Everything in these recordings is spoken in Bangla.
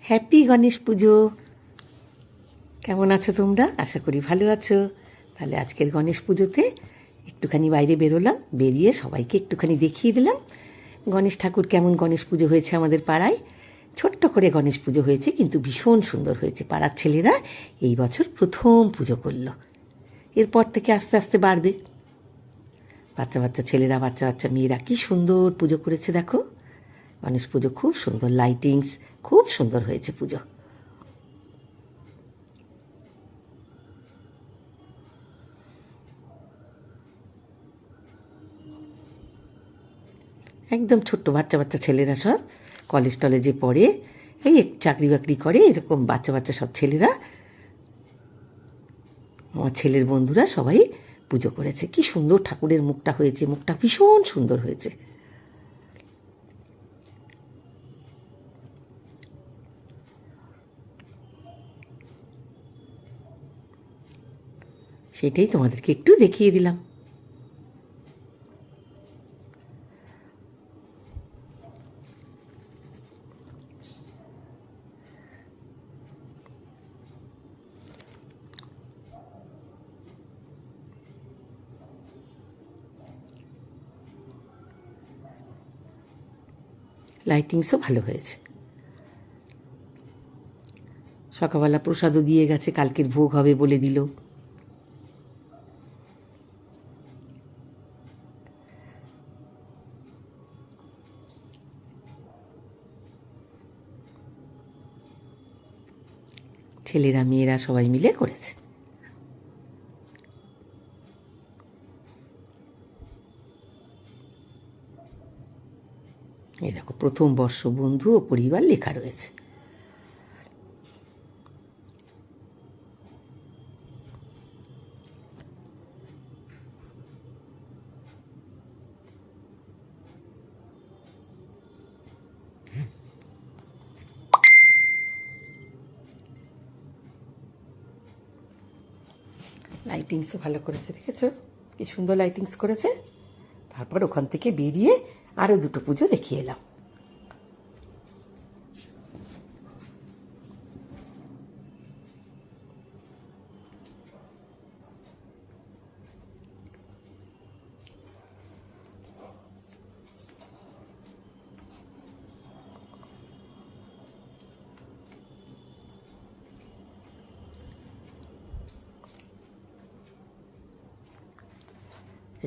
হ্যাপি গণেশ পুজো। কেমন আছো তোমরা? আশা করি ভালো আছো। তাহলে আজকের গণেশ পুজোতে একটুখানি বাইরে বেরোলাম, বেরিয়ে সবাইকে একটুখানি দেখিয়ে দিলাম গণেশ ঠাকুর কেমন গণেশ পুজো হয়েছে আমাদের পাড়ায়। ছোট্ট করে গণেশ পুজো হয়েছে, কিন্তু ভীষণ সুন্দর হয়েছে। পাড়ার ছেলেরা এই বছর প্রথম পুজো করলো। এরপর থেকে আস্তে আস্তে বাড়বে। বাচ্চা বাচ্চা ছেলেরা, বাচ্চা বাচ্চা মেয়েরা কী সুন্দর পুজো করেছে দেখো। গণেশ পুজো খুব সুন্দর, লাইটিংস খুব সুন্দর হয়েছে পুজো। একদম ছোট্ট বাচ্চা বাচ্চা ছেলেরা সব কলেজ টলেজে পড়ে, এই চাকরি বাকরি করে, এরকম বাচ্চা বাচ্চা সব ছেলেরা, আমার ছেলের বন্ধুরা সবাই পুজো করেছে। কি সুন্দর ঠাকুরের মুখটা হয়েছে, মুখটা ভীষণ সুন্দর হয়েছে। সেটাই তোমাদেরকে একটু দেখিয়ে দিলাম। লাইটিংসও ভালো হয়েছে। সকালবেলা প্রসাদও দিয়ে গেছে, কালকের ভোগ হবে বলে দিল। ছেলেরা মেয়েরা সবাই মিলে করেছে। এই দেখো, প্রথম বর্ষ বন্ধু ও পরিবার লেখা রয়েছে। লাইটিংসও ভালো করেছে, দেখেছো কি সুন্দর লাইটিংস করেছে। তারপর ওখান থেকে বেরিয়ে আরও দুটো পুজো দেখিয়ে এলাম।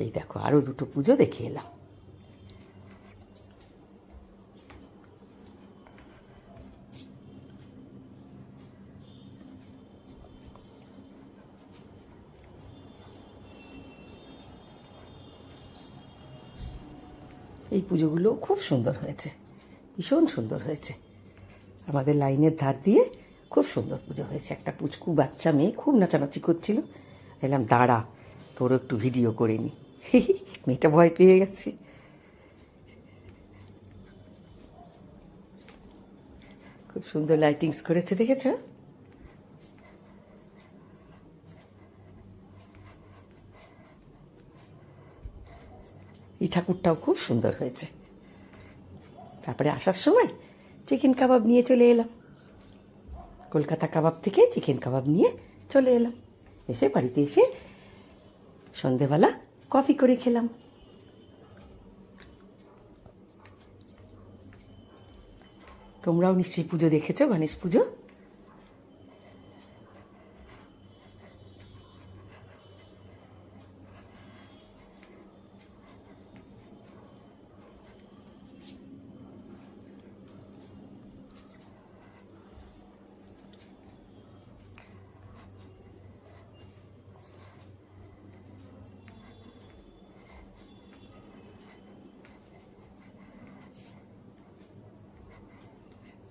এই দেখো, আরও দুটো পুজো দেখে এলাম। এই পুজোগুলো খুব সুন্দর হয়েছে, ভীষণ সুন্দর হয়েছে। আমাদের লাইনের ধার দিয়ে খুব সুন্দর পুজো হয়েছে। একটা পুচকু বাচ্চা মেয়ে খুব নাচানাচি করছিল, এলাম দাঁড়া তোর একটু ভিডিও করে নি। মেয়েটা ভয় পেয়ে গেছে। খুব সুন্দর লাইটিংস করেছে, দেখেছো? এই ঠাকুরটাও খুব সুন্দর হয়েছে। তারপরে আসার সময় চিকেন কাবাব নিয়ে চলে এলাম। কলকাতা কাবাব থেকে চিকেন কাবাব নিয়ে চলে এলাম। এসে বাড়িতে এসে সন্ধেবেলা কফি করে খেলাম। তোমরাও নিশ্চয়ই পুজো দেখেছো, গণেশ পুজো।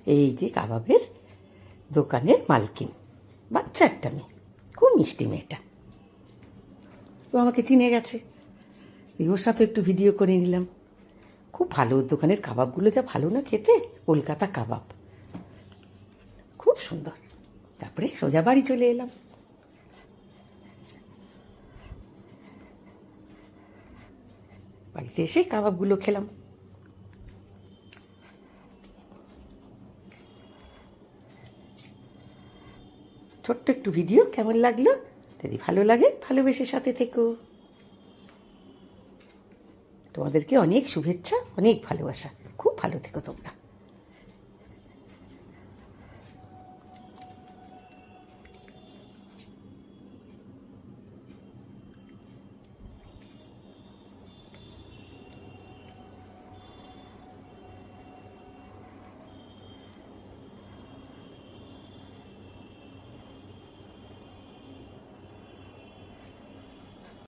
এই যে কাবাবের দোকানের মালকিন, বাচ্চা একটা মেয়ে, খুব মিষ্টি মেয়েটা। তো আমাকে চিনে গেছে, ওর সাথে একটু ভিডিও করে নিলাম। খুব ভালো, ওর দোকানের কাবাবগুলো যা ভালো না খেতে, কলকাতা কাবাব খুব সুন্দর। তারপরে সোজা বাড়ি চলে এলাম। বাড়িতে এসে কাবাবগুলো খেলাম। ছোট্ট একটু ভিডিও কেমন লাগলো? যদি ভালো লাগে ভালোবেসে সাথে থেকো। তোমাদেরকে অনেক শুভেচ্ছা, অনেক ভালোবাসা। খুব ভালো থেকো তোমরা।